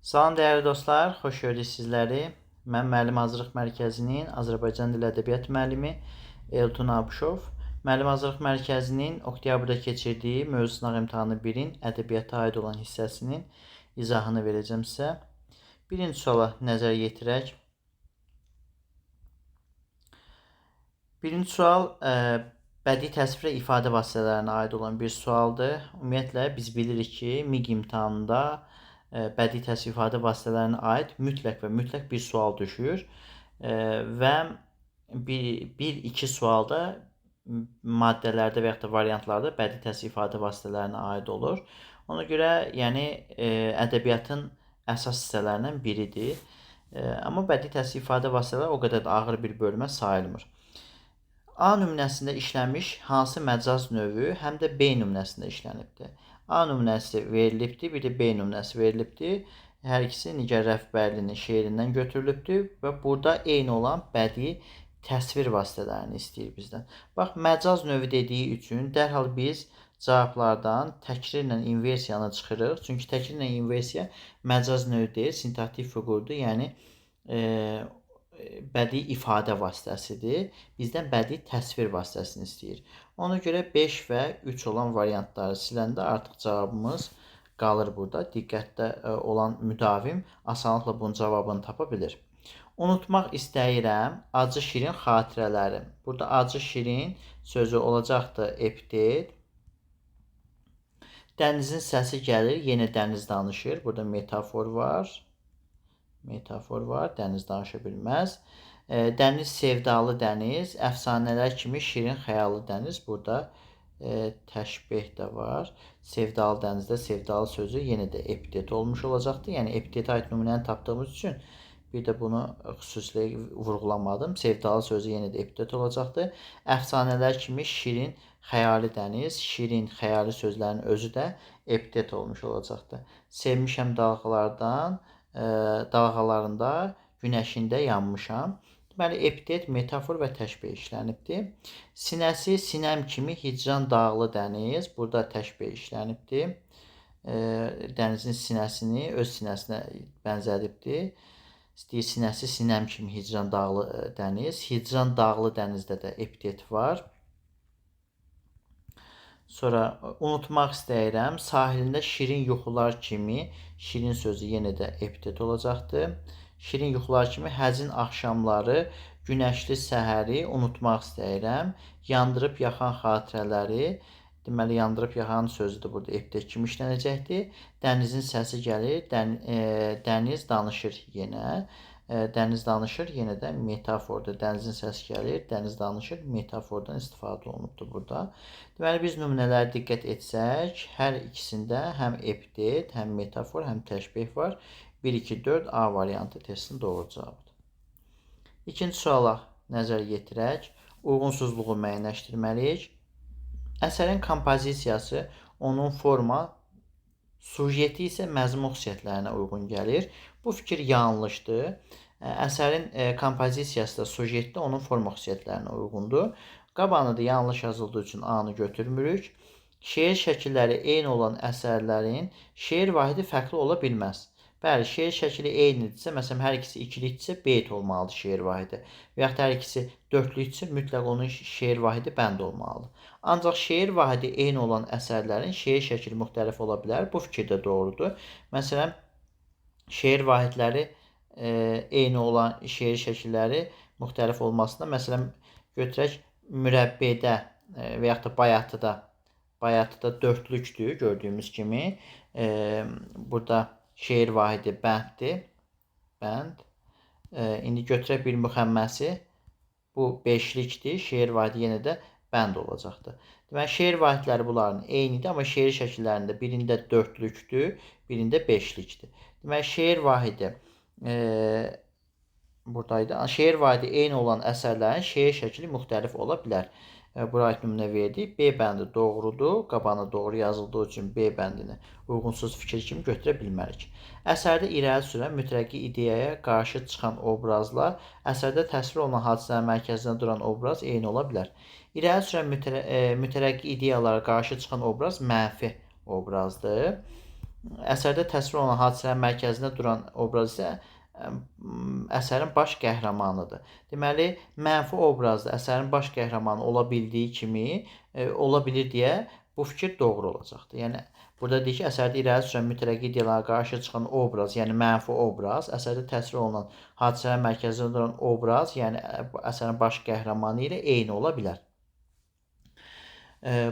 Salam dəyərli dostlar, xoş gördük sizləri. Mən Müəllim Hazırlıq Mərkəzinin Azərbaycan Dil Ədəbiyyat müəllimi Eltun Abuşov. Müəllim Hazırlıq Mərkəzinin oktyabrda keçirdiyi mövzu sınaq imtahanı 1-in ədəbiyyata aid olan hissəsinin izahını verəcəm sizə. Birinci suala nəzər yetirək. Birinci sual bədii təsvir və ifadə vasitələrinə aid olan bir sualdır. Ümumiyyətlə biz bilirik ki, MİQ imtahanında bədii təsvir ifadə vasitələrinə aid mütləq bir sual düşür və bir-iki sualda maddələrdə və yaxud da variantlarda bədii təsvir ifadə vasitələrinə aid olur. Ona görə yəni ədəbiyyatın əsas hissələrindən biridir. Amma bədii təsvir ifadə vasitələri o qədər də ağır bir bölmə sayılmır. A nümunəsində işlənmiş hansı məcaz növü həm də B nümunəsində işlənibdir? A nümunəsi verilibdir, bir də B nümunəsi verilibdir. Hər ikisi Nigar Rəfbəylinin şeirindən götürülübdür və burada eyni olan bədii təsvir vasitələrini istəyir bizdən. Bax, məcaz növü dediyi üçün dərhal biz cavablardan təkrirlə inversiyanı çıxırıq. Çünki təkrirlə inversiya məcaz növü deyil, sintaktik fiqurdur. Yəni bədii ifadə vasitəsidir. Bizdən bədii təsvir vasitəsini istəyir. Ona görə 5 və 3 olan variantları siləndə artıq cavabımız qalır burada. Diqqətdə olan müdavim asanlıqla bunun cavabını tapa bilir. Unutmaq istəyirəm acı şirin xatirələrim. Burada acı şirin sözü olacaqdır epitet. Dənizin səsi gəlir, yenə dəniz danışır. Burada metafor var. Dəniz danışa bilməz. Dəniz sevdalı dəniz, əfsanələr kimi şirin xəyallı dəniz. Burada təşbeh də var. Sevdalı dənizdə sevdalı sözü yenə də epitet olmuş olacaqdır. Yəni epitetə aid nümunəni tapdığımız üçün bir də bunu xüsusilə vurğulamadım. Sevdalı sözü yenə də epitet olacaqdır. Əfsanələr kimi şirin xəyali dəniz, şirin xəyali sözlərin özü də epitet olmuş olacaqdır. Sevmişəm dalğalarında, günəşində yanmışam. Deməli, epitet, metafor və təşbeh işlənibdir. Sinəsi sinəm kimi hicran dağlı dəniz. Burada təşbeh işlənibdir. Dənizin sinəsini öz sinəsinə bənzədibdir. İstəyir sinəsi sinəm kimi hicran dağlı dəniz. Hicran dağlı dənizdə də epitet var. Sonra unutmaq istəyirəm. Sahilində şirin yuxular kimi. Şirin sözü yenə də epitet olacaqdır. Şirin yuxular kimi həzin axşamları, günəşli səhəri unutmaq istəyirəm. Yandırıb yaxan xatirələri. Deməli, yandırıb yaxan sözü də burada epitet kimi işlənəcəkdir. Dənizin səsi gəlir, dəniz danışır yenə. Dəniz danışır yenə də metafordur. Dənizin səsi gəlir, dəniz danışır, metafordan istifadə olunubdur burada. Deməli, biz nümunələrə diqqət etsək, hər ikisində həm epitet, həm metafor, həm təşbeh var. 1, 2, 4 A variantı testin doğru cavabıdır. İkinci suala nəzər yetirək. Uyğunsuzluğu müəyyənləşdirməliyik. Əsərin kompozisiyası, onun forma, sujeti isə məzmun xüsusiyyətlərinə uyğun gəlir. Bu fikir yanlışdır. Əsərin kompozisiyası da sujetdə onun forma xüsusiyyətlərinə uyğundur. Qabağına da yanlış yazıldığı üçün A-nı götürmürük. Şeir şəkilləri eyni olan əsərlərin şeir vahidi fərqli ola bilməz. Bəli, şeir şəkili eynidirsə, məsələn, hər ikisi ikilikdirsə, beyt olmalıdır şeir vahidi. Və yaxud hər ikisi dördlükdirsə, mütləq onun şeir vahidi bənd olmalıdır. Ancaq şeir vahidi eyni olan əsərlərin şeir şəkili müxtəlif ola bilər. Bu fikir də doğrudur. Məsələn, şeir vahidləri eyni olan şeir şəkilləri müxtəlif olmasında, məsələn, götürək mürəbbedə və yaxud da bayatıda dördlükdür, gördüyümüz kimi. Burada şeir vahidi bənddir. Bənd. İndi götürək bir müxəmməsi. Bu beşlikdir. Şeir vahidi yenə də bənd olacaqdır. Deməli, şeir vahidləri bunların eynidir, amma şeir şəkillərində birində dördlükdür, birində beşlikdir. Deməli, şeir vahidi buradaydı. Şeir vahidi eyni olan əsərlərin şeir şəkili müxtəlif ola bilər. Bura aid nümunə verdik. B bəndi doğrudur. Qabağına doğru yazıldığı üçün B bəndini uyğunsuz fikir kimi götürə bilmərik. Əsərdə irəli sürən mütərəqqi ideyaya qarşı çıxan obrazlar, əsərdə təsvir olunan hadisələrin mərkəzində duran obraz eyni ola bilər. İrəli sürən mütərəqqi ideyalara qarşı çıxan obraz mənfi obrazdır. Əsərdə təsvir olunan hadisələrin mərkəzində duran obraz isə əsərin baş qəhrəmanıdır. Deməli, mənfi obrazda əsərin baş qəhrəmanı ola bildiyi kimi ola bilir deyə bu fikir doğru olacaqdır. Yəni burada deyir ki, əsərdə irəli sürən mütləq ideyalara qarşı çıxan obraz, yəni mənfi obraz, əsərdə təsvir olunan hadisələrin mərkəzində duran obraz, yəni əsərin baş qəhrəmanı ilə eyni ola bilər.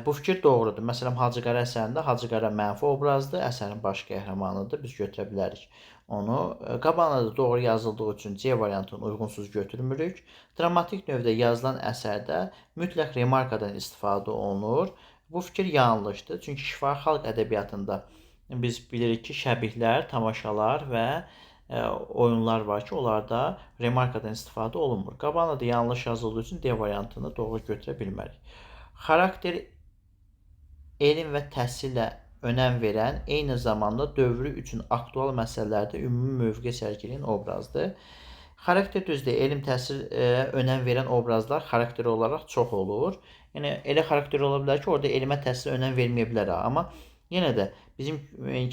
Bu fikir doğrudur. Məsələn, Hacı Qara əsərində Hacı Qara mənfi obrazdır, əsərin baş qəhrəmanıdır. Biz götürə bilərik onu. Qabağına da doğru yazıldığı üçün C variantını uyğunsuz götürmürük. Dramatik növdə yazılan əsərdə mütləq remarkadan istifadə olunur. Bu fikir yanlışdır. Çünki şifahi xalq ədəbiyyatında biz bilirik ki, şəbihlər, tamaşalar və oyunlar var ki, onlarda remarkadan istifadə olunmur. Qabağına da yanlış yazıldığı üçün D variantını doğru götürə bilmərik. Xarakter elm və təhsillə önəm verən, eyni zamanda dövrü üçün aktual məsələlərdə ümumi mövqe sərgiləyən obrazdır. Xarakter düzdür, elm təhsil önəm verən obrazlar xarakteri olaraq çox olur. Yəni elə xarakter ola bilər ki, orada elmə təhsilə önəm verməyə bilər. Amma yenə də bizim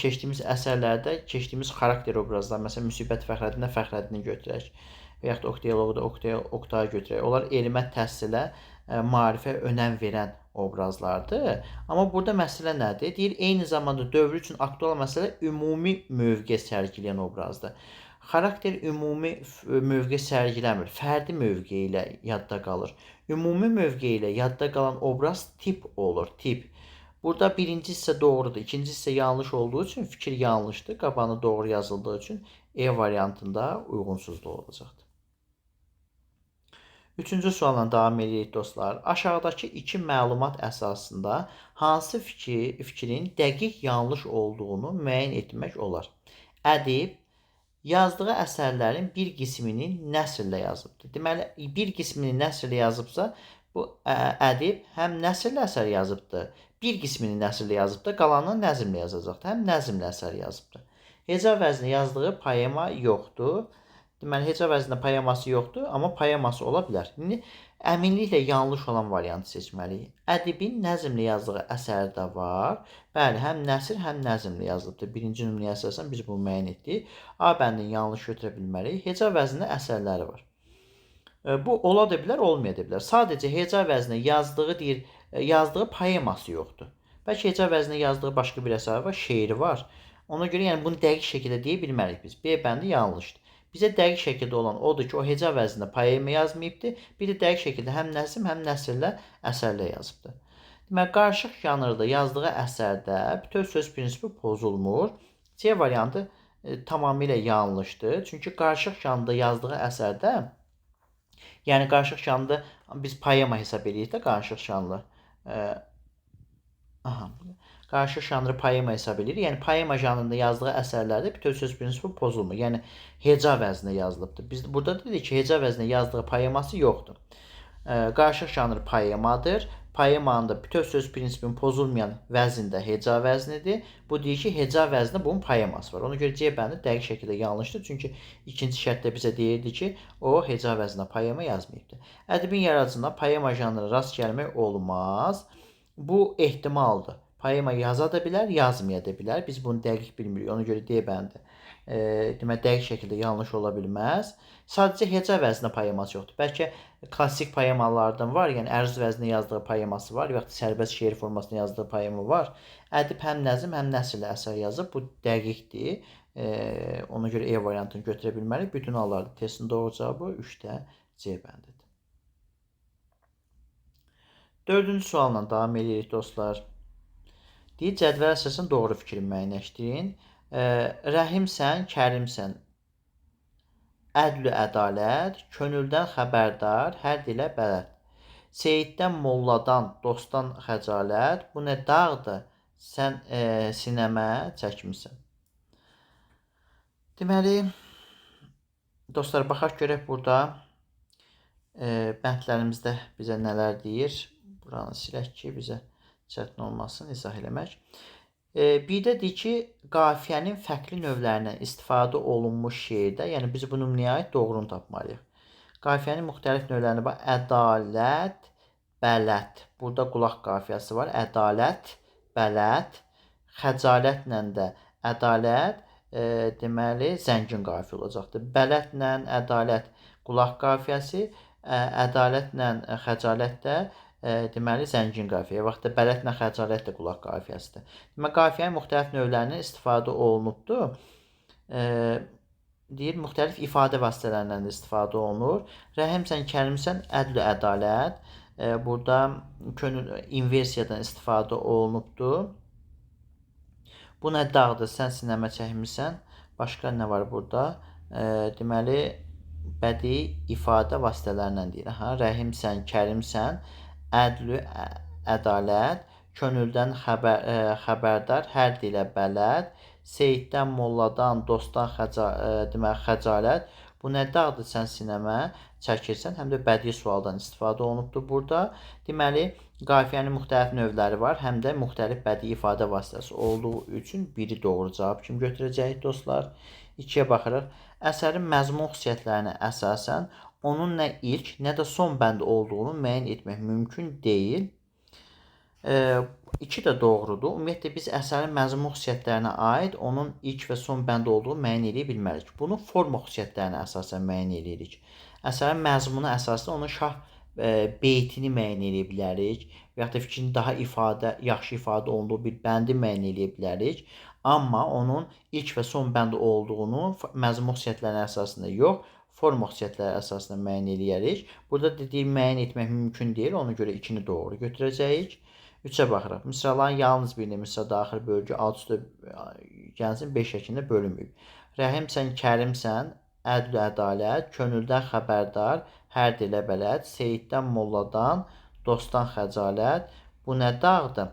keçdiyimiz əsərlərdə keçdiyimiz xarakter obrazlar, məsələn, Müsibət Fəxrəddinə Fəxrəddini götürək və yaxud da Oktayoloqda Oktayı götürək. Onlar elmə təhsilə, maarifə önəm verən obrazlardır. Amma burada məsələ nədir? Deyir, eyni zamanda dövr üçün aktual məsələ ümumi mövqe sərgiləyən obrazdır. Xarakter ümumi mövqe sərgiləmir, fərdi mövqe ilə yadda qalır. Ümumi mövqe ilə yadda qalan obraz tip olur, tip. Burada birinci hissə doğrudur, ikinci hissə yanlış olduğu üçün fikir yanlışdır. Qabağına doğru yazıldığı üçün E variantında uyğunsuzluq olacaqdır. Üçüncü sualla davam edirik dostlar. Aşağıdakı iki məlumat əsasında hansı fikrin dəqiq yanlış olduğunu müəyyən etmək olar? Ədib yazdığı əsərlərin bir qismini nəsrlə yazıbdır. Deməli, bir qismini nəsrlə yazıbsa, bu ədib həm nəsrlə əsər yazıbdır, bir qismini nəsrlə yazıbdır, qalanını nəzmlə yazacaqdır, həm nəzmlə əsər yazıbdır. Heca vəzni yazdığı poema yoxdur. Deməli, heca vəznində poeması yoxdur, amma poeması ola bilər. İndi əminliklə yanlış olan variantı seçməliyik. Ədibin nəzmlə yazdığı əsər də var. Bəli, həm nəsr, həm nəzmlə yazılıbdır. Birinci nümunəyə əsasən biz bunu müəyyən etdik. A bəndini yanlış götürə bilmərik. Heca vəznində əsərləri var. Bu ola da bilər, olmaya da bilər. Sadəcə heca vəznində yazdığı poeması yoxdur. Bəlkə heca vəznində yazdığı başqa bir əsər var, şeiri var. Ona görə yəni bunu dəqiq şəkildə deyə bilmərik biz. B bəndi yanlışdır. Bizə dəqiq şəkildə olan odur ki, o heca vəznində poema yazmayıbdır. Bir də dəqiq şəkildə həm nəzm, həm nəsrlə əsərlə yazıbdır. Deməli, qarışıq janrda yazdığı əsərdə bütöv söz prinsipi pozulmur. C variantı tamamilə yanlışdır. Çünki qarışıq janrda yazdığı əsərdə, yəni qarışıq janrda biz poema hesab edirik də qarışıq janrlı. Qarşı janrı poema hesab edir. Yəni poema janrında yazdığı əsərlərdə bütöv söz prinsipi pozulmur. Yəni heca vəznində yazılıbdır. Biz burada dedik ki, heca vəznində yazdığı poeması yoxdur. Qarışıq janrı poemadır. Poemanın da bütöv söz prinsipinin pozulmayan vəzində heca vəznidir. Bu deyir ki, heca vəznində bunun poeması var. Ona görə C bəndi dəqiq şəkildə yanlışdır. Çünki ikinci şərtdə bizə deyirdi ki, o heca vəznində poema yazmayıbdır. Ədibin yaradıcılığında poema janrına rast gəlmək olmaz. Bu ehtimaldır. Poema yaza da bilər, yazmaya da bilər. Biz bunu dəqiq bilmirik. Ona görə D bəndi demək dəqiq şəkildə yanlış ola bilməz. Sadəcə heca vəznində poeması yoxdur. Bəlkə klassik poemalardan var, yəni əruz vəznində yazdığı poeması var, yaxud sərbəst şeir formasında yazdığı poema var. Ədib həm nəzm, həm nəsrlə əsər yazıb. Bu dəqiqdir. Ona görə E variantını götürə bilmərik. Bütün hallarda testin doğru cavabı 3-də C bəndidir. Dördüncü sualla davam edirik dostlar. Deyir, cədvələ əsasən doğru fikri müəyyənləşdirin. Rəhimsən, kərimsən, ədl-ü ədalət, könüldən xəbərdar, hər dilə bələd. Seyiddən, molladan, dostdan xəcalət, bu nə dağdır, sən sinəmə çəkmisən. Deməli, dostlar, baxaq görək burada bəndlərimizdə bizə nələr deyir. Buranı silək ki, bizə çətin olmasın izah eləmək. Bir də deyir ki, qafiyənin fərqli növlərindən istifadə olunmuş şeirdə, yəni biz bu nümunəyə aid doğrunu tapmalıyıq. Qafiyənin müxtəlif növlərinə bax, ədalət, bələd. Burada qulaq qafiyəsi var. Ədalət, bələd. Xəcalətlə də ədalət deməli zəngin qafiyə olacaqdır. Bələdlə ədalət qulaq qafiyəsi, ədalətlə xəcalət də deməli zəngin qafiyə. Vaxtda bələdlə xəcalət də qulaq qafiyəsidir. Deməli qafiyənin müxtəlif növlərindən istifadə olunubdur. Deyir, müxtəlif ifadə vasitələrindən istifadə olunur. Rəhimsən, kərimsən, ədl ədalət. Burada könül inversiyadan istifadə olunubdur. Bu nə dağdır, sən sinəmə çəkmirsən. Başqa nə var burada? Deməli, bədii ifadə vasitələrindən deyir. Rəhimsən, kərimsən, ədl ədalət, könüldən xəbərdar, hər dilə bələd, Seyiddən, molladan, dostdan xəcalət. Bu nə dağdır, sən sinəmə çəkirsən. Həm də bədii sualdan istifadə olunubdur burada. Deməli, qafiyənin müxtəlif növləri var. Həm də müxtəlif bədii ifadə vasitəsi olduğu üçün biri doğru cavab kimi götürəcəyik dostlar. 2-yə baxırıq. Əsərin məzmun xüsusiyyətlərinə əsasən onun nə ilk, nə də son bənd olduğunu müəyyən etmək mümkün deyil. 2 də doğrudur. Ümumiyyətlə biz əsərin məzmun xüsusiyyətlərinə aid onun ilk və son bənd olduğunu müəyyən edə bilmərik. Bunu forma xüsusiyyətlərinə əsasən müəyyən edirik. Əsərin məzmunu əsasında onun şah beytini müəyyən edə bilərik və ya da fikrin daha yaxşı ifadə olunduğu bir bəndi müəyyən edə bilərik. Amma onun ilk və son bənd olduğunu məzmun xüsusiyyətlərinə əsasında yox, forma xüsusiyyətləri əsasında müəyyən edirik. Burada dediyim müəyyən etmək mümkün deyil. Ona görə 2-ni doğru götürəcəyik. 3-ə baxırıq. Misraların yalnız birini misra daxil bölgü alt üstə gəlsin 5 şəklində bölünməyib. Rəhimsən, kərimsən, ədl ədalət, könüldən xəbərdar, hər dilə bələd, Seyiddən, molladan, dostdan xəcalət. Bu nə dağdır?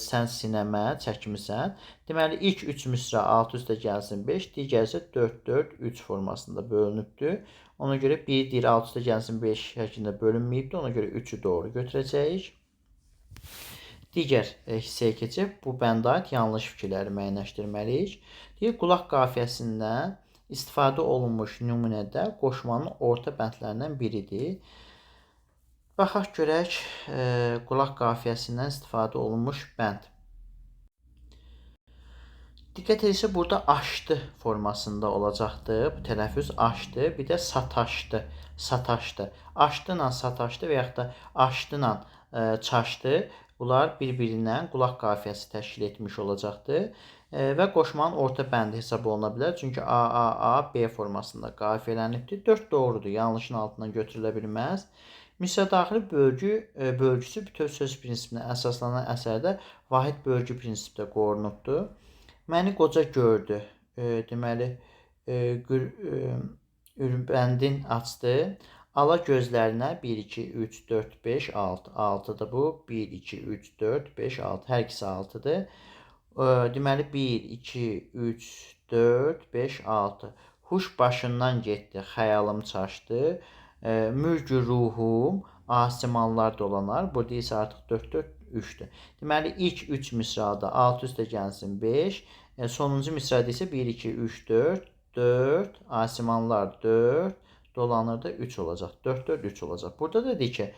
Sən sinəmə çəkmirsən. Deməli, ilk 3 misra alt üstə gəlsin 5, digər isə 4-4-3 formasında bölünübdür. Ona görə 1 deyir alt üstə gəlsin 5 şəklində bölünməyibdir. Ona görə 3-ü doğru götürəcəyik. Digər hissəyə keçib bu bəndə aid yanlış fikirləri müəyyənləşdirməliyik. Deyir, qulaq qafiyəsindən istifadə olunmuş nümunədə qoşmanın orta bəndlərindən biridir. Baxaq görək qulaq qafiyəsindən istifadə olunmuş bənd. Diqqət edirsə, burada aşdı formasında olacaqdır. Bu tələffüz aşdı. Bir də sataşdı, sataşdı. Aşdıla sataşdı və yaxud da aşdıla çaşdı. Bunlar bir-birindən qulaq qafiyəsi təşkil etmiş olacaqdır. Və qoşmanın orta bəndi hesab oluna bilər. Çünki A, A, A, B formasında qafiyələnibdir. 4 doğrudur. Yanlışın altından götürülə bilməz. Misra daxili bölgüsü bütöv söz prinsipinə əsaslanan əsərdə vahid bölgü prinsipdə qorunubdur. Məni qoca gördü. Deməli, bəndin açdı. Ala gözlərinə 1, 2, 3, 4, 5, 6. 6-dır bu. 1, 2, 3, 4, 5, 6. Hər ikisi 6-dır. Deməli, 1, 2, 3, 4, 5, 6. Huş başından getdi, xəyalım çaşdı. Mülkü ruhum, asimanlar dolanar. Burada isə artıq 4, 4, 3-dür. Deməli, ilk 3 misrada alt üstə gəlsin 5. Sonuncu misrada isə 1, 2, 3, 4, 4, asimanlar 4. Dolanır da 3 olacaq. 4, 4, 3 olacaq. Burada da deyir ki,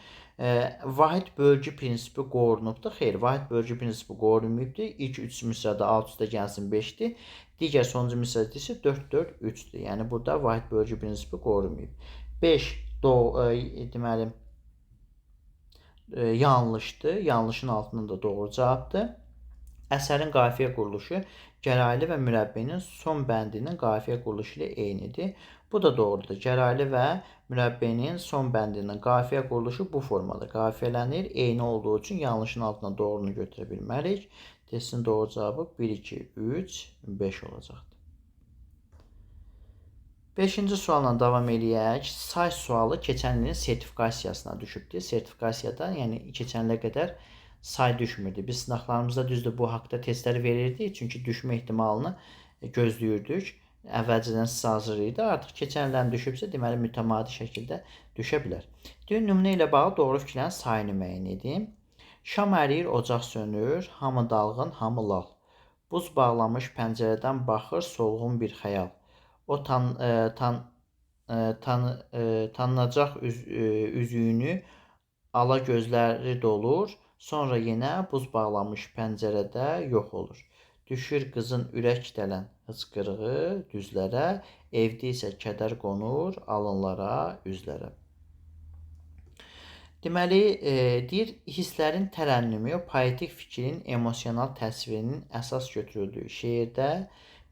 vahid bölgü prinsipi qorunubdur. Xeyr, vahid bölgü prinsipi qorunmayıbdır. İlk 3 misrada alt üstə gəlsin 5-dir. Digər sonuncu misrada isə 4, 4, 3-dür. Yəni, burada vahid bölgü prinsipi qorunmayıb. 5, deməli, yanlışdır. Yanlışın altında da doğru cavabdır. Əsərin qafiyə quruluşu gəraylı və mürəbbinin son bəndinin qafiyə quruluşu ilə eynidir. Bu da doğrudur. Gəraylı və mürəbbinin son bəndinin qafiyə quruluşu bu formada qafiyələnir. Eyni olduğu üçün yanlışın altına doğrunu götürə bilmərik. Testin doğru cavabı 1, 2, 3, 5 olacaqdır. 5-ci sualla davam eləyək. Say sualı keçən ilin sertifikasiyasına düşübdür. Sertifikasiyada, yəni keçən ilə qədər say düşmürdü. Biz sınaqlarımızda düzdür bu haqda testləri verirdik. Çünki düşmə ehtimalını gözləyirdik. Əvvəlcədən sizə hazırlayırdı. Artıq keçən ildən düşübsə, deməli mütəmadi şəkildə düşə bilər. Deyir, nümunə ilə bağlı doğru fikirlərin sayını müəyyən edin. Şam əriyir, ocaq sönür, hamı dalğın, hamı lal. Buz bağlamış pəncərədən baxır, solğun bir xəyal. O tanınacaq üzüyünü ala gözləri dolur. Sonra yenə buz bağlamış pəncərədə yox olur. Düşür qızın ürək dələn hıçqırığı düzlərə, evdə isə kədər qonur alınlara, üzlərə. Deməli, deyir, hisslərin tərənnümü poetik fikrin emosional təsvirinin əsas götürüldüyü şeirdə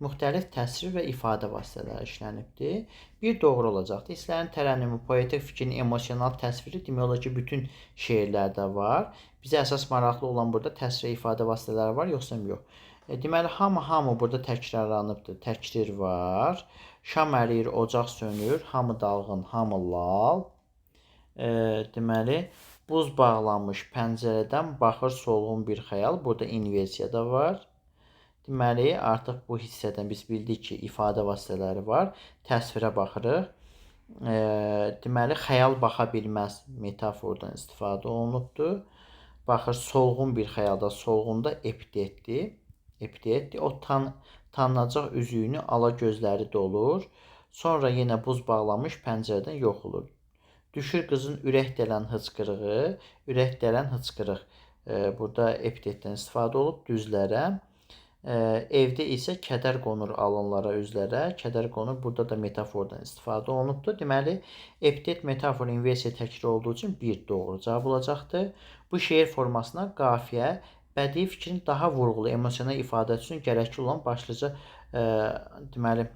müxtəlif təsvir və ifadə vasitələri işlənibdir. Bir doğru olacaqdır. Hisslərin tərənnümü poetik fikrin emosional təsviri demək olar ki, bütün şeirlərdə var. Bizə əsas maraqlı olan burada təsvir və ifadə vasitələri var, yoxsa yox? Deməli, hamı burada təkrarlanıbdır. Təkrir var. Şam əriyir, ocaq sönür, hamı dalğın, hamı lal. Deməli, buz bağlanmış pəncərədən baxır solğun bir xəyal. Burada inversiya da var. Deməli, artıq bu hissədən biz bildik ki, ifadə vasitələri var. Təsvirə baxırıq. Deməli, xəyal baxa bilməz metafordan istifadə olunubdur. Baxır, solğun bir xəyalda, solğunda epitetdir. O tanınacaq üzüyünü ala gözləri dolur. Sonra yenə buz bağlanmış pəncərədən yox olur. Düşür qızın ürək dələn hıçqırığı. Ürək dələn hıçqırıq. Burada epitetdən istifadə olub düzlərə. Evdə isə kədər qonur alınlara, üzlərə. Kədər qonur. Burada da metafordan istifadə olunubdur. Deməli, epitet, metafor, inversiya təkrar olduğu üçün bir doğru cavab olacaqdır. Bu şeir formasına qafiyə, bədii fikrin daha vurğulu, emosional ifadəsi üçün gərəkli olan başlıca deməli,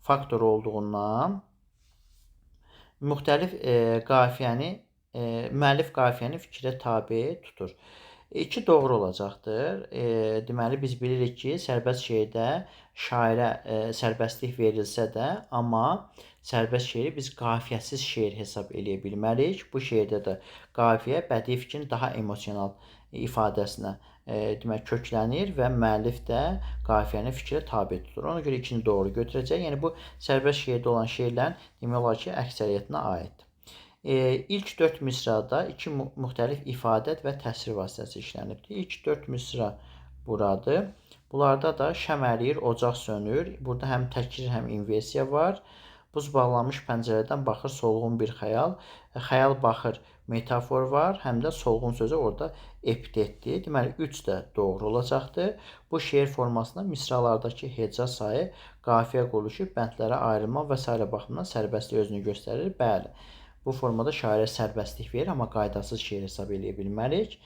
faktor olduğundan müxtəlif qafiyəni, müəllif qafiyəni fikrə tabe tutur. 2 doğru olacaqdır. Deməli, biz bilirik ki, sərbəst şeirdə şairə sərbəstlik verilsə də, amma sərbəst şeiri biz qafiyəsiz şeir hesab eləyə bilmərik. Bu şeirdə də qafiyə bədii fikrin daha emosional ifadəsinə demək köklənir və müəllif də qafiyəni fikrə tabe tutur. Ona görə ikini doğru götürəcək. Yəni bu sərbəst şeirdə olan şeirlərin demək olar ki, əksəriyyətinə aiddir. İlk 4 misrada 2 müxtəlif ifadə və təsvir vasitəsi işlənibdir. İlk 4 misra buradır. Bunlarda da şam əriyir, ocaq sönür. Burada həm təkrir, həm inversiya var. Buz bağlanmış pəncərədən baxır solğun bir xəyal. Xəyal baxır metafor var, həm də solğun sözü orada epitetdir. Deməli, 3 də doğru olacaqdır. Bu şeir formasında misralardakı heca sayı, qafiyə quruluşu, bəndlərə ayrılma və s. baxımından sərbəstlik özünü göstərir. Bəli, bu formada şairə sərbəstlik verir, amma qaydasız şeir hesab edə bilmərik.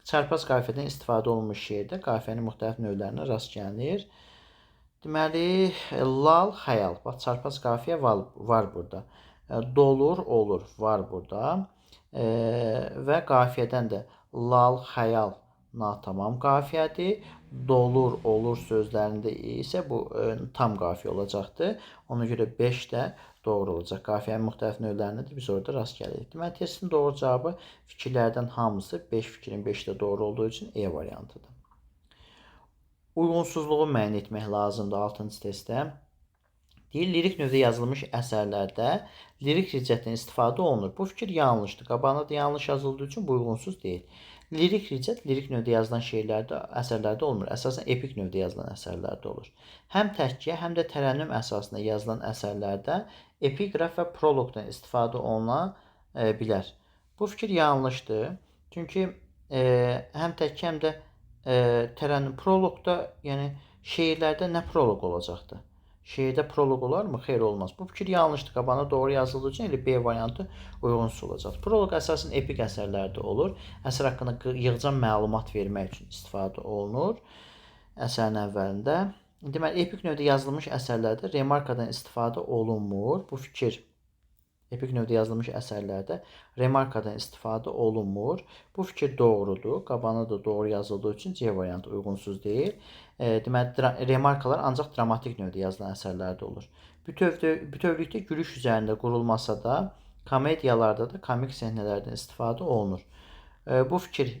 Çarpaz qafiyədən istifadə olunmuş şeirdə qafiyənin müxtəlif növlərinə rast gəlinir. Deməli, lal, xəyal. Bax, çarpaz qafiyə var burada. Dolur, olur, var burada. Və qafiyədən də lal, xəyal, natamam qafiyədir. Dolur, olur sözlərində isə bu tam qafiyə olacaqdır. Ona görə 5 də doğru olacaq. Qafiyənin müxtəlif növlərinə də biz orada rast gəlirik. Deməli, testin doğru cavabı fikirlərdən hamısı 5 fikrin 5 də doğru olduğu üçün E variantıdır. Uyğunsuzluğu müəyyən etmək lazımdır 6-cı testdə. Deyir, lirik növdə yazılmış əsərlərdə lirik riccətdən istifadə olunur. Bu fikir yanlışdır. Qabağına da yanlış yazıldığı üçün bu uyğunsuz deyil. Lirik riccət lirik növdə yazılan şeirlərdə, əsərlərdə olmur. Əsasən epik növdə yazılan əsərlərdə olur. Həm təhkiyə, həm də tərənnüm əsasında yazılan əsərlərdə epiqraf və proloqdan istifadə oluna bilər. Bu fikir yanlışdır. Çünki həm təhkiyə, həm də tərənnüm, proloqda, yəni şeirlərdə nə proloq olacaqdır? Şeirdə proloq olarmı? Xeyr, olmaz. Bu fikir yanlışdır. Qabağına doğru yazıldığı üçün elə B variantı uyğunsuz olacaq. Proloq əsasən epik əsərlərdə olur. Əsər haqqında yığcam məlumat vermək üçün istifadə olunur əsərin əvvəlində. Deməli, epik növdə yazılmış əsərlərdə remarkadan istifadə olunmur. Bu fikir epik növdə yazılmış əsərlərdə remarkadan istifadə olunmur. Bu fikir doğrudur. Qabağına da doğru yazıldığı üçün C variantı uyğunsuz deyil. Deməli, remarkalar ancaq dramatik növdə yazılan əsərlərdə olur. Bütövlükdə gülüş üzərində qurulmasa da, komediyalarda da komik səhnələrdən istifadə olunur. Bu fikir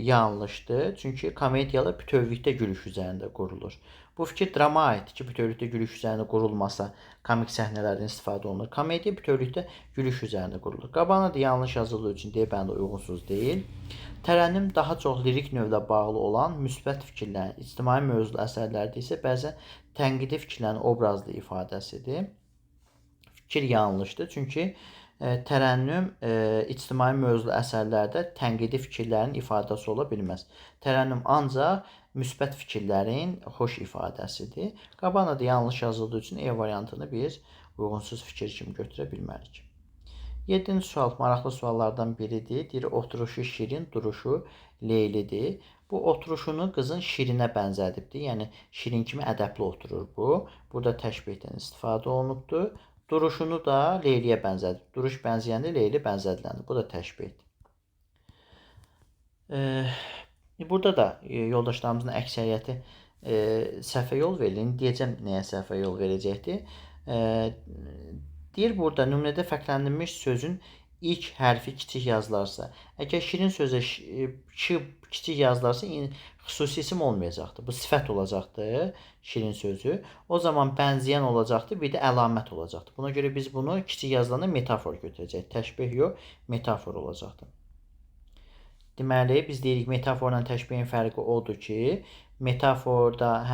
yanlışdır. Çünki komediyalar bütövlükdə gülüş üzərində qurulur. Bu fikir drama aiddir ki, bütövlükdə gülüş üzərində qurulmasa komik səhnələrdən istifadə olunur. Komediya bütövlükdə gülüş üzərində qurulur. Qabağına da yanlış yazıldığı üçün D bəndi uyğunsuz deyil. Tərənnüm daha çox lirik növlə bağlı olan müsbət fikirlərin, ictimai mövzulu əsərlərdə isə bəzən tənqidi fikirlərin obrazlı ifadəsidir. Fikir yanlışdır. Çünki tərənnüm ictimai mövzulu əsərlərdə tənqidi fikirlərin ifadəsi ola bilməz. Tərənnüm ancaq müsbət fikirlərin xoş ifadəsidir. Qabağına da yanlış yazıldığı üçün E variantını biz uyğunsuz fikir kimi götürə bilmərik. 7-ci sual maraqlı suallardan biridir. Deyir, oturuşu şirin, duruşu Leylidir. Bu oturuşunu qızın şirinə bənzədibdir. Yəni şirin kimi ədəbli oturur bu. Burada təşbehdən istifadə olunubdur. Duruşunu da Leyliyə bənzədir. Duruş bənzəyəndə Leyli bənzədiləndir. Bu da təşbehdir. Burada da yoldaşlarımızın əksəriyyəti səhvə yol verir. İndi deyəcəm nəyə səhvə yol verəcəkdir. Deyir burada nümunədə fərqləndirilmiş sözün ilk hərfi kiçik yazılarsa, əgər şirin sözə kiçik yazılarsa xüsusi isim olmayacaqdır. Bu sifət olacaqdır, şirin sözü. O zaman bənzəyən olacaqdır, bir də əlamət olacaqdır. Buna görə biz bunu kiçik yazılanda metafor götürəcəyik. Təşbeh yox, metafor olacaqdır. Deməli, biz deyirik metaforla təşbehin fərqi odur ki, metaforda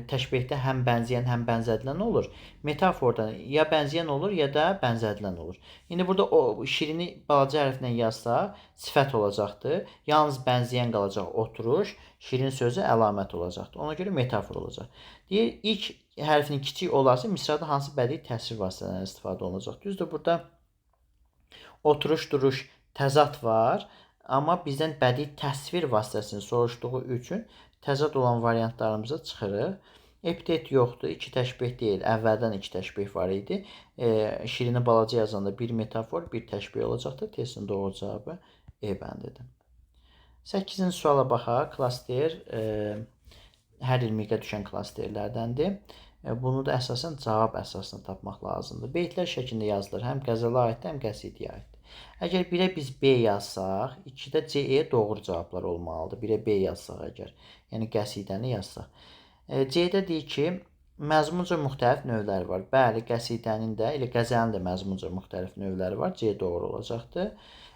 təşbehdə həm bənzəyən, həm bənzədilən olur. Metaforda ya bənzəyən olur, ya da bənzədilən olur. İndi burada o şirini balaca hərflə yazsaq, sifət olacaqdır. Yalnız bənzəyən qalacaq oturuş, şirin sözü əlamət olacaqdır. Ona görə metafor olacaq. Deyir, ilk hərfinin kiçik olarsa, misrada hansı bədii təsvir vasitələrindən istifadə olunacaq? Düzdür, burada oturuş, duruş, təzad var. Amma bizdən bədii təsvir vasitəsini soruşduğu üçün təzad olan variantlarımıza çıxırıq. Epitet yoxdur, iki təşbeh deyil. Əvvəldən iki təşbeh var idi. Şirini balaca yazanda bir metafor, bir təşbeh olacaqdır. Testin doğru cavabı E bəndidir. 8-ci suala baxaq. Klaster hər ilmiqə düşən klasterlərdəndir. Bunu da əsasən cavab əsasını tapmaq lazımdır. Beytlər şəklində yazılır. Həm qəzələ aiddir, həm qəsidiyə aiddir. Əgər 1-ə biz B yazsaq, 2-də C-yə doğru cavablar olmalıdır. 1-ə B yazsaq əgər, yəni qəsidəni yazsaq. C-də deyir ki, məzmunca müxtəlif növləri var. Bəli, qəsidənin də, elə qəzəlin də məzmunca müxtəlif növləri var. C doğru olacaqdır.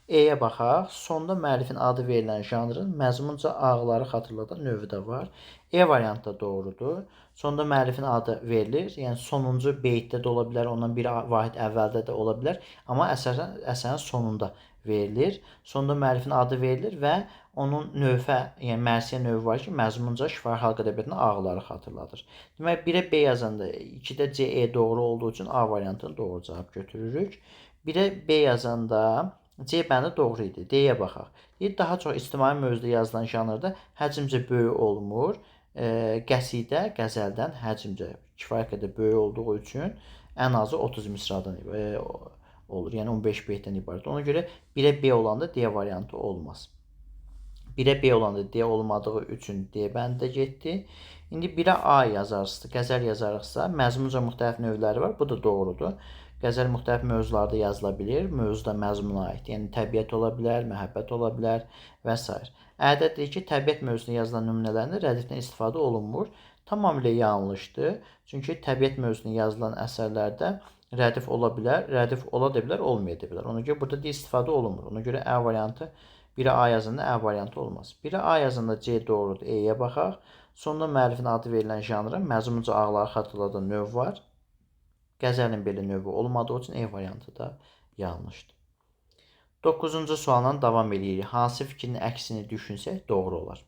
E-yə baxaq. Sonda müəllifin adı verilən janrın məzmunca ağları xatırladan növü də var. E variantı da doğrudur. Sonda müəllifin adı verilir. Yəni sonuncu beytdə də ola bilər, ondan bir vahid əvvəldə də ola bilər. Amma əsərin sonunda verilir. Sonda müəllifin adı verilir və onun növfə, yəni mərsiyə növü var ki, məzmunca şifahi halq ədəbiyyatının ağları xatırladır. Demək, 1-ə B yazanda 2-də C, E doğru olduğu üçün A variantını doğru cavab götürürük. 1-ə B yazanda C bəndi doğru idi. D-yə baxaq. Daha çox ictimai mövzuda yazılan janrda həcmcə böyük olmur. Qəsidə qəzəldən həcmcə kifayət qədər böyük olduğu üçün ən azı 30 misradan olur. Yəni 15 beytdən ibarət. Ona görə 1-ə B olanda D variantı olmaz. 1-ə B olanda D olmadığı üçün D bəndə getdi. İndi 1-ə A yazarsınız, qəzəl yazarıqsa, məzmunca müxtəlif növləri var. Bu da doğrudur. Qəzəl müxtəlif mövzularda yazıla bilir. Mövzu da məzmuna aid. Yəni təbiət ola bilər, məhəbbət ola bilər və s. Ədəddir ki, təbiət mövzusuna yazılan nümunələrində rədifdən istifadə olunmur. Tamamilə yanlışdır. Çünki təbiət mövzusuna yazılan əsərlərdə rədif ola bilər, rədif ola da bilər, olmaya da bilər. Ona görə burada da istifadə olunmur. Ona görə A variantı 1-ə A yazanda A variantı olmaz. 1-ə A yazanda C doğrudur. E-yə baxaq. Sonda müəllifin adı verilən janrın məzmunca ağları xatırladan növ var. Qəzəlin belə növü olmadığı üçün E variantı da yanlışdır. 9-cu sualla davam edirik. Hansı fikrin əksini düşünsək doğru olar?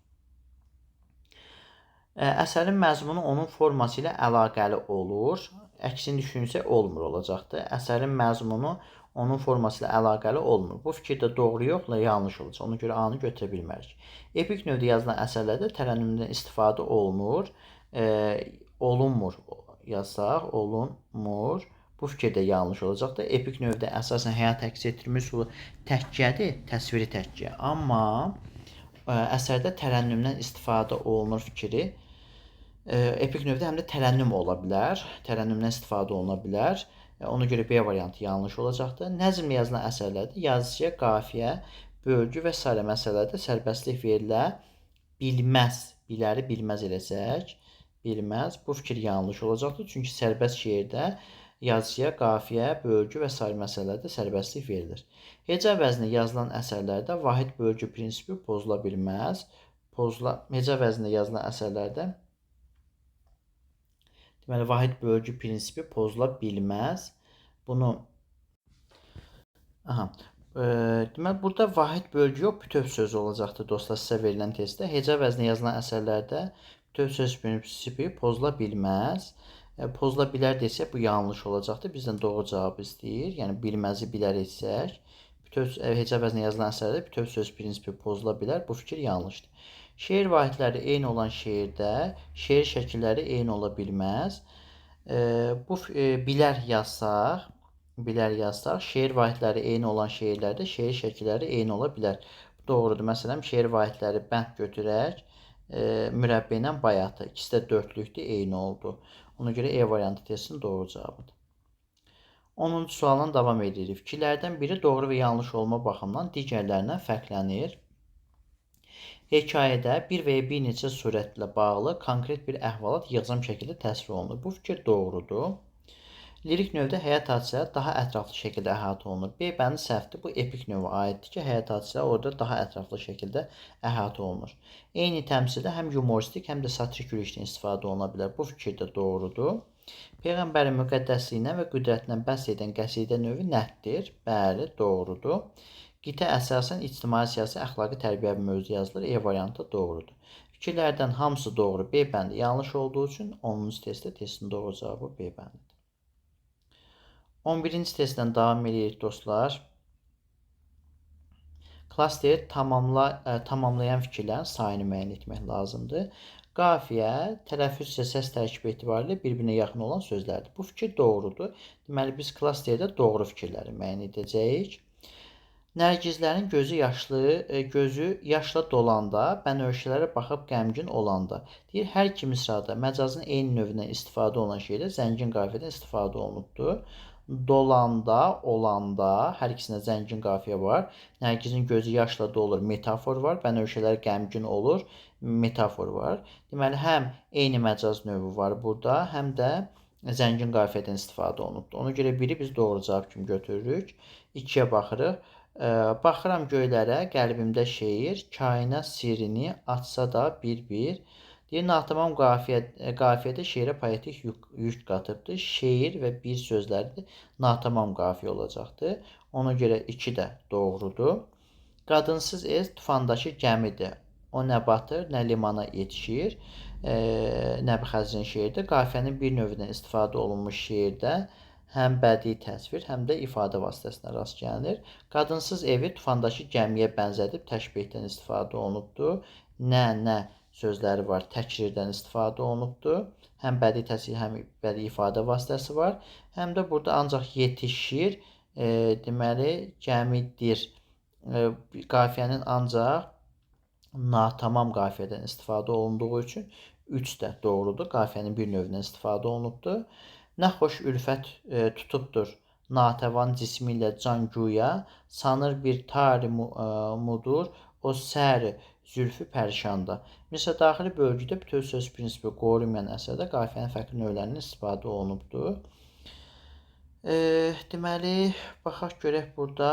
Əsərin məzmunu onun forması ilə əlaqəli olur. Əksini düşünsək olmur olacaqdır. Əsərin məzmunu onun forması ilə əlaqəli olmur. Bu fikirdə doğru yoxla yanlış olacaq. Ona görə A-nı götürə bilmərik. Epik növdə yazılan əsərlərdə tərənnümdən istifadə olunur. Olunmur yazsaq, olunmur. Bu fikir də yanlış olacaqdır. Epik növdə əsasən həyat əks etdirmiş üsulu təkkədir, təsviri təkkə. Amma əsərdə tərənnümdən istifadə olunur fikri. Epik növdə həm də tərənnüm ola bilər. Tərənnümdən istifadə oluna bilər. Ona görə B variantı yanlış olacaqdır. Nəzmlə yazılan əsərlərdə yazıçıya qafiyə, bölgü və s. məsələlərdə sərbəstlik verilə bilməz. Biləri bilməz eləsək, bilməz. Bu fikir yanlış olacaqdır. Çünki sərbəst şeirdə yazıcıya qafiyə, bölgü və s. məsələlərdə sərbəstlik verilir. Heca vəznində yazılan əsərlərdə vahid bölgü prinsipi pozula bilməz. Heca vəznində yazılan əsərlərdə deməli, vahid bölgü prinsipi pozula bilməz. Bunu Deməli, burada vahid bölgü yox, bütöv sözü olacaqdır dostlar sizə verilən testdə. Heca vəzni yazılan əsərlərdə bütöv söz prinsipi pozula bilməz. Pozula bilər desək, bu yanlış olacaqdır. Bizdən doğru cavabı istəyir. Yəni, bilməzi bilər etsək, heca vəzni yazılan əsərlərdə bütöv söz prinsipi pozula bilər. Bu fikir yanlışdır. Şeir vahidləri eyni olan şeirdə şeir şəkilləri eyni ola bilməz. Bilər yazsaq, şeir vahidləri eyni olan şeirlərdə şeir şəkilləri eyni ola bilər. Bu doğrudur. Məsələn, şeir vahidləri bənd götürək, mürəbbə ilə bayatı. İkisi də dördlükdür, eyni oldu. Ona görə E variantı testinin doğru cavabıdır. 10-cu sualdan davam edirik. Fikirlərdən biri doğru və yanlış olma baxımından digərlərindən fərqlənir. Hekayədə bir və ya bir neçə surətlə bağlı konkret bir əhvalat yığcam şəkildə təsvir olunur. Bu fikir doğrudur. Lirik növdə həyat hadisələri daha ətraflı şəkildə əhatə olunur. B bəndi səhvdir. Bu epik növə aiddir ki, həyat hadisələri orada daha ətraflı şəkildə əhatə olunur. Eyni təmsildə həm yumoristik, həm də satirik gülüşdən istifadə oluna bilər. Bu fikir də doğrudur. Peyğəmbərin müqəddəsliyindən və qüdrətindən bəhs edən qəsidə növü nəhddir. Bəli, doğrudur. Qitə əsasən ictimai siyasi əxlaqi tərbiyə mövzu yazılır. E variantı doğrudur. Fikirlərdən hamısı doğru. B bəndi yanlış olduğu üçün 10-cu testdə testin doğru cavabı B bəndidir. 11-ci testdən davam edirik dostlar. Klasteri tamamlayan fikirlərin sayını müəyyən etmək lazımdır. Qafiyə, tələffüz isə səs tərkibi etibarilə bir-birinə yaxın olan sözlərdir. Bu fikir doğrudur. Deməli, biz klasterdə doğru fikirləri müəyyən edəcəyik. Nərgizlərin gözü yaşla dolanda, bənövşələrə baxıb qəmgin olanda. Deyir, hər iki misrada məcazın eyni növündən istifadə olunan şeydə zəngin qafiyədən istifadə olunubdur. Dolanda, olanda, hər ikisində zəngin qafiyə var. Nərgizin gözü yaşla dolur, metafor var. Bənövşələr qəmgin olur, metafor var. Deməli, həm eyni məcaz növü var burada, həm də zəngin qafiyədən istifadə olunubdur. Ona görə biri biz doğru cavab kimi götürürük. 2-yə baxırıq. Baxıram göylərə, qəlbimdə şeir, kainat sirrini açsa da bir-bir. Deyir, natamam qafiyədə şeirə poetik yük qatıbdır. Şeir və bir sözləri natamam qafiyə olacaqdır. Ona görə 2 də doğrudur. Qadınsız ez tufandakı gəmidir. O nə batır, nə limana yetişir. Nəbi Xəzrin şeirdə qafiyənin bir növündən istifadə olunmuş şeirdə həm bədii təsvir, həm də ifadə vasitəsinə rast gəlinir. Qadınsız evi tufandakı gəmiyə bənzədib təşbehdən istifadə olunubdur. Nə sözləri var, təkrirdən istifadə olunubdur. Həm bədii təsvir, həm bədii ifadə vasitəsi var. Həm də burada ancaq yetişir, deməli, gəmidir. Qafiyənin ancaq natamam qafiyədən istifadə olunduğu üçün 3 də doğrudur. Qafiyənin bir növündən istifadə olunubdur. Nə xoş ülfət tutubdur natəvan cismi ilə can güya, sanır bir tari mudur, o səri zülfü pərişanda. Misal, daxili bölgüdə bütöv söz prinsipi qorunmayan əsərdə qafiyənin fərqli növlərinin istifadə olunubdur. Deməli, baxaq görək burada.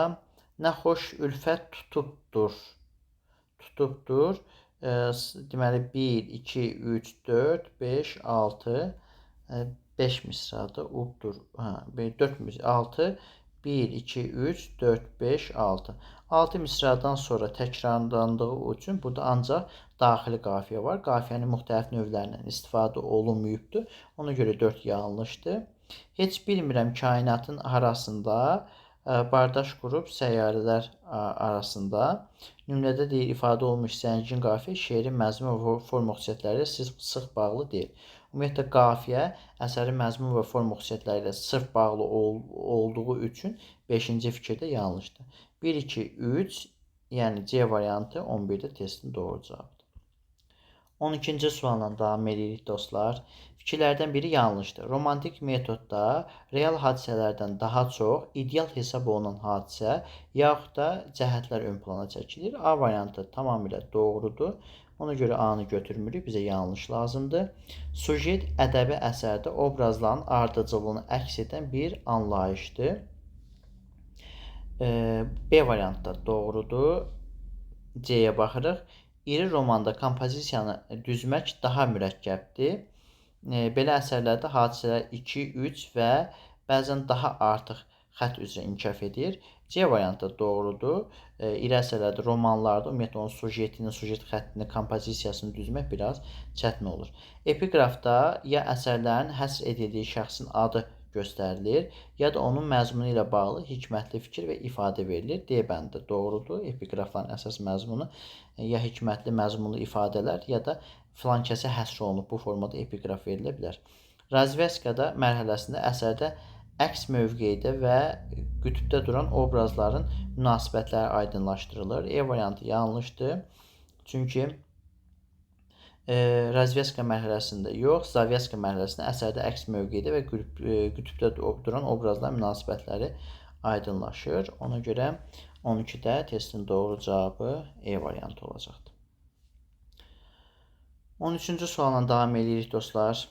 Nə xoş ülfət tutubdur. Deməli, 1, 2, 3, 4, 5, 6, 5 misrada ubdur. 4 misrada 6, 1, 2, 3, 4, 5, 6. 6 misradan sonra təkrarlandığı üçün burada ancaq daxili qafiyə var. Qafiyənin müxtəlif növlərindən istifadə olunmayıbdır. Ona görə 4 yanlışdır. Heç bilmirəm kainatın arasında bardaş qurub səyyarələr arasında. Nümunədə deyir, ifadə olunmuş zəngin qafiyə şeirin məzmun və forma xüsusiyyətləri sıx bağlı deyil. Ümumiyyətlə, qafiyə əsərin məzmun və forma xüsusiyyətləri ilə sırf bağlı olduğu üçün 5-ci fikirdə yanlışdır. 1, 2, 3, yəni C variantı 11-də testin doğru cavabıdır. 12-ci sualla davam edirik dostlar. Fikirlərdən biri yanlışdır. Romantik metodda real hadisələrdən daha çox ideal hesab olunan hadisə yaxud da cəhətlər ön plana çəkilir. A variantı tamamilə doğrudur. Ona görə A-nı götürmürük, bizə yanlış lazımdır. Sujet ədəbi əsərdə obrazların ardıcıllığını əks edən bir anlayışdır. B variantı da doğrudur. C-yə baxırıq. İri romanda kompozisiyanı düzmək daha mürəkkəbdir. Belə əsərlərdə hadisələr 2, 3 və bəzən daha artıq xətt üzrə inkişaf edir. C variantı doğrudur. İri əsərlərdə, romanlarda ümumiyyətlə onun sujetini, sujet xəttini, kompozisiyasını düzmək biraz çətin olur. Epiqrafda ya əsərlərin həsr edildiyi şəxsin adı göstərilir, ya da onun məzmunu ilə bağlı hikmətli fikir və ifadə verilir. D bəndi doğrudur. Epiqrafların əsas məzmunu ya hikmətli məzmunlu ifadələr, ya da filan kəsə həsr olunub. Bu formada epiqraf verilə bilər. Razveskada mərhələsində əsərdə əks mövqedə və qütbdə duran obrazların münasibətləri aydınlaşdırılır. E variantı yanlışdır. Çünki razveska mərhələsində yox, zavyaska mərhələsində əsərdə əks mövqedə və qütbdə duran obrazların münasibətləri aydınlaşır. Ona görə 12-də testin doğru cavabı E variantı olacaqdır. 13-cü sualla davam edirik dostlar.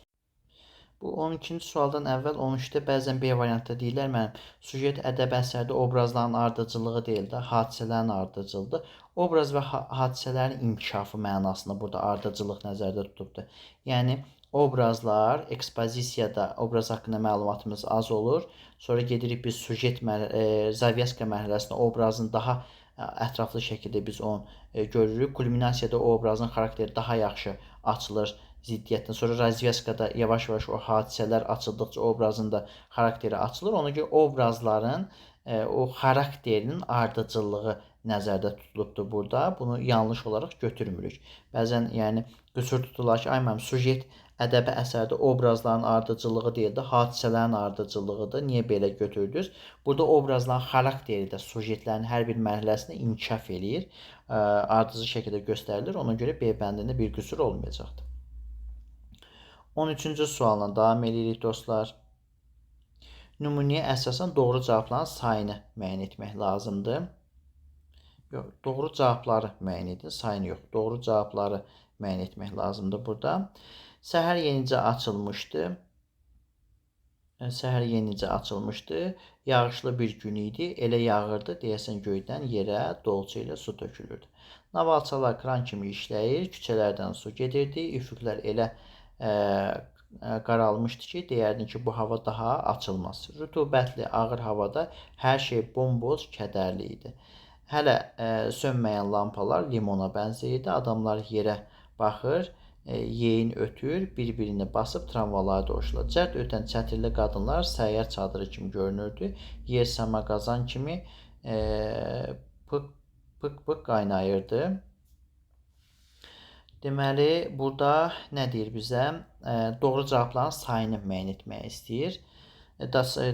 Bu 12-ci sualdan əvvəl 13-də bəzən B variantda deyirlər, mənim sujet ədəbi əsərdə obrazların ardıcıllığı deyil də, hadisələrin ardıcıllığı. Obraz və hadisələrin inkişafı mənasında burada ardıcıllıq nəzərdə tutulubdur. Yəni obrazlar ekspozisiyada obraz haqqında məlumatımız az olur. Sonra gedirik biz sujet zavyaska mərhələsində obrazın daha ətraflı şəkildə biz onu görürük. Kulminasiyada o obrazın xarakteri daha yaxşı açılır ziddiyyətdən. Sonra razveskada yavaş-yavaş o hadisələr açıldıqca obrazın da xarakteri açılır. Ona görə obrazların o xarakterinin ardıcıllığı nəzərdə tutulubdur burada. Bunu yanlış olaraq götürmürük. Bəzən yəni qüsur tutular ki, ay mənim sujet ədəbi əsərdə obrazların ardıcıllığı deyil də, hadisələrin ardıcıllığıdır. Niyə belə götürdünüz? Burada obrazların xarakteri də sujetlərin hər bir mərhələsində inkişaf eləyir. Ardıcıl şəkildə göstərilir. Ona görə B bəndində bir qüsur olmayacaqdır. 13-cü sualla davam edirik dostlar. Nümunəyə əsasən doğru cavabların sayını müəyyən etmək lazımdır. Yox, doğru cavabları müəyyən edin, sayını yox. Doğru cavabları müəyyən etmək lazımdır burada. Səhər yenicə açılmışdı. Səhər yenicə açılmışdı. Yağışlı bir gün idi. Elə yağırdı, deyəsən göydən yerə dolça ilə su tökülürdü. Navalçalar kran kimi işləyir, küçələrdən su gedirdi, üfüqlər elə qaralmışdı ki, deyərdin ki, bu hava daha açılmaz. Rütubətli, ağır havada hər şey bomboz, kədərli idi. Hələ sönməyən lampalar limona bənzəyirdi. Adamlar yerə baxır, yeyin ötür, bir-birini basıb tramvalara doğuşlar. Cəld ötən çətirli qadınlar səyyar çadırı kimi görünürdü. Yer səma qazan kimi pıq-pıq qaynayırdı. Deməli, burada nə deyir bizə? Doğru cavabların sayını müəyyən etmək istəyir.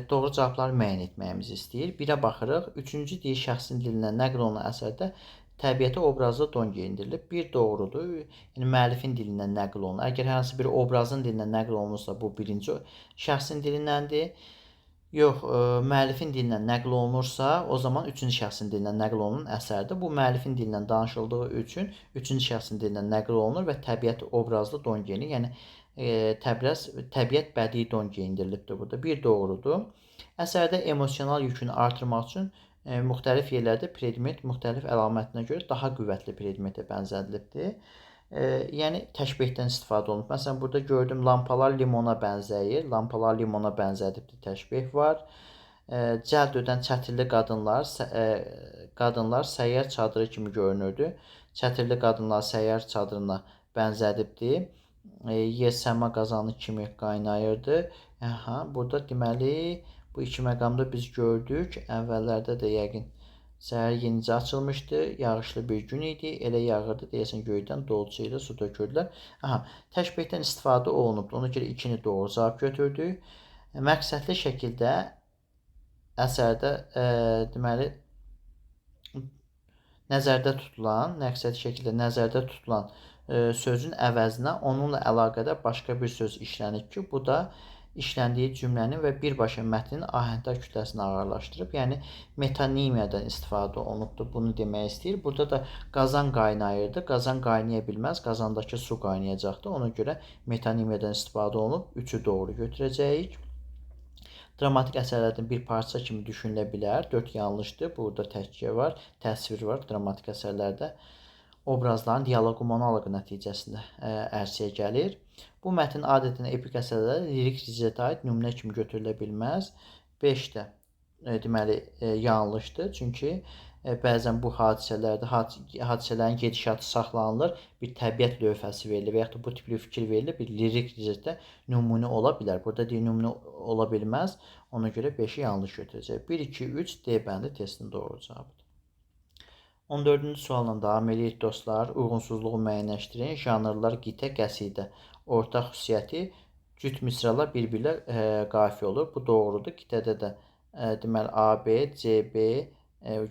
Doğru cavabları müəyyən etməyimizi istəyir. 1-ə baxırıq. 3-cü dil şəxsin dilindən nəql olunan əsərdə təbiətə obrazlı don geyindirilib. 1 doğrudur. Yəni müəllifin dilindən nəql olunur. Əgər hər hansı bir obrazın dilindən nəql olunursa, bu birinci şəxsin dilindəndir. Yox, müəllifin dilindən nəql olunursa, o zaman üçüncü şəxsin dilindən nəql olunan əsərdir. Bu müəllifin dilindən danışıldığı üçün üçüncü şəxsin dilindən nəql olunur və təbiət obrazlı don geyinir. Yəni təbiət bədii don geyindirilibdir burada. 1 doğrudur. Əsərdə emosional yükünü artırmaq üçün müxtəlif yerlərdə predmet müxtəlif əlamətinə görə daha qüvvətli predmetə bənzədilibdir. Yəni təşbehdən istifadə olunub. Məsələn, burada gördüm lampalar limona bənzəyir. Lampalar limona bənzədibdir. Təşbeh var. Cəld ödən çətirli qadınlar səyyar çadırı kimi görünürdü. Çətirli qadınlar səyyar çadırına bənzədibdir. Yer səma qazanı kimi qaynayırdı. Burada deməli bu iki məqamda biz gördük. Əvvəllərdə də yəqin səhər yenicə açılmışdı, yağışlı bir gün idi, elə yağırdı, deyəsən göydən dolça ilə su tökürdülər. Təşbehdən istifadə olunubdur, ona görə 2-ni doğru cavab götürdük. Məqsədli şəkildə əsərdə deməli nəzərdə tutulan sözün əvəzinə onunla əlaqədar başqa bir söz işlənib ki, bu da işləndiyi cümlənin və birbaşa mətnin ahəngdar kütləsini ağırlaşdırıb. Yəni metonimiyadan istifadə olunubdur. Bunu demək istəyir. Burada da qazan qaynayırdı. Qazan qaynaya bilməz. Qazandakı su qaynayacaqdı. Ona görə metonimiyadan istifadə olunub. 3-ü doğru götürəcəyik. Dramatik əsərlərdən bir parça kimi düşünülə bilər. 4 yanlışdır. Burada təhkiyə var, təsvir var dramatik əsərlərdə. Obrazların dialoqu monoloqu nəticəsində ərsəyə gəlir. Bu mətn adətən epik əsərlərdə lirik riziyyətə aid nümunə kimi götürülə bilməz. 5-də deməli yanlışdır. Çünki bəzən bu hadisələrin gedişatı saxlanılır, bir təbiət lövhəsi verilir və yaxud da bu tipli fikir verilir, bir lirik cəhətdə nümunə ola bilər. Burada deyir nümunə ola bilməz. Ona görə 5-i yanlış götürəcək. 1, 2, 3 D bəndi testinin doğru cavabıdır. 14-cü sualla davam edirik dostlar. Uyğunsuzluğu müəyyənləşdirin. Janrlar, qitə, qəsidə. Ortaq xüsusiyyəti cüt misralar bir-birlə qafiyə olur. Bu doğrudur. Qitədə də deməli A, B, C, B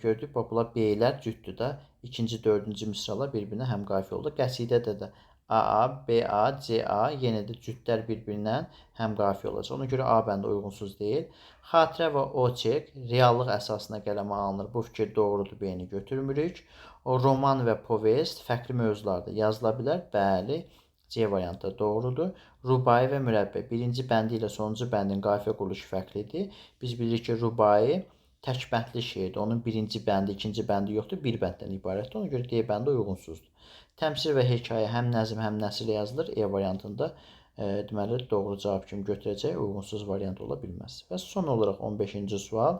gördük. Bax bunlar B-lər cütdür də. İkinci, dördüncü misralar bir-birinə həm qafiyə olur. Qəsidədə də A, B, A, C, A yenə də cütlər bir-birindən həm qafiyə olacaq. Ona görə A bəndi uyğunsuz deyil. Xatirə və oçek reallıq əsasına qələmə alınır. Bu fikir doğrudur, B-ni götürmürük. O roman və povest fərqli mövzularda yazıla bilər. Bəli, C variantı doğrudur. Rubai və mürəbbə birinci bəndi ilə sonuncu bəndin qafiyə quruluşu fərqlidir. Biz bilirik ki, rubai tək bəndli şeirdir. Onun birinci bəndi, ikinci bəndi yoxdur, bir bənddən ibarətdir. Ona görə D bəndi uyğunsuzdur. Təmsil və hekayə həm nəzm, həm nəsrlə yazılır. E variantında deməli doğru cavab kimi götürəcək, uyğunsuz variant ola bilməz. Və son olaraq 15-ci sual.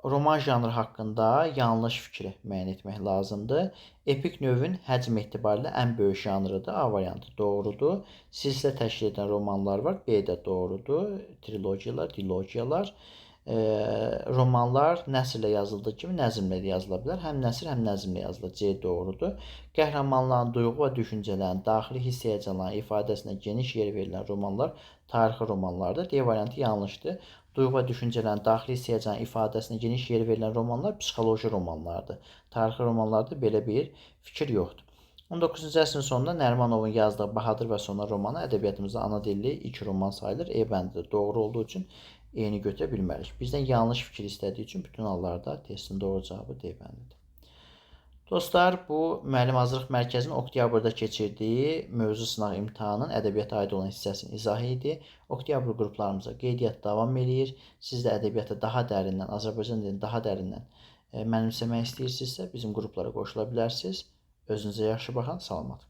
Roman janrı haqqında yanlış fikri müəyyən etmək lazımdır. Epik növün həcm etibarilə ən böyük janrıdır. A variantı doğrudur. Silsilə təşkil edən romanlar var. B də doğrudur. Trilogiyalar, dilogiyalar. Romanlar nəsrlə yazıldığı kimi nəzmlə də yazıla bilər. Həm nəsr, həm nəzmlə yazılır. C doğrudur. Qəhrəmanların duyğu və düşüncələrin, daxili hiss həyəcanların ifadəsinə geniş yer verilən romanlar tarixi romanlardır. D variantı yanlışdır. Duyğu və düşüncələrin, daxili hiss həyəcanların ifadəsinə geniş yer verilən romanlar psixoloji romanlardır. Tarixi romanlarda belə bir fikir yoxdur. 19-cu əsrin sonunda Nərimanovun yazdığı Bahadır və Sonar romanı ədəbiyyatımızda ana dilli ilk roman sayılır. E bəndi də doğru olduğu üçün E-ni götürə bilmərik. Bizdən yanlış fikir istədiyi üçün bütün hallarda testin doğru cavabı D bəndidir. Dostlar, bu müəllim hazırlıq mərkəzinin oktyabrda keçirdiyi mövzu sınaq imtahanının ədəbiyyata aid olan hissəsinin izahı idi. Oktyabr qruplarımıza qeydiyyat davam eləyir. Siz də ədəbiyyata daha dərindən, Azərbaycan dilini daha dərindən mənimsəmək istəyirsinizsə bizim qruplara qoşula bilərsiniz. Özünüzə yaxşı baxın, salamat qalın.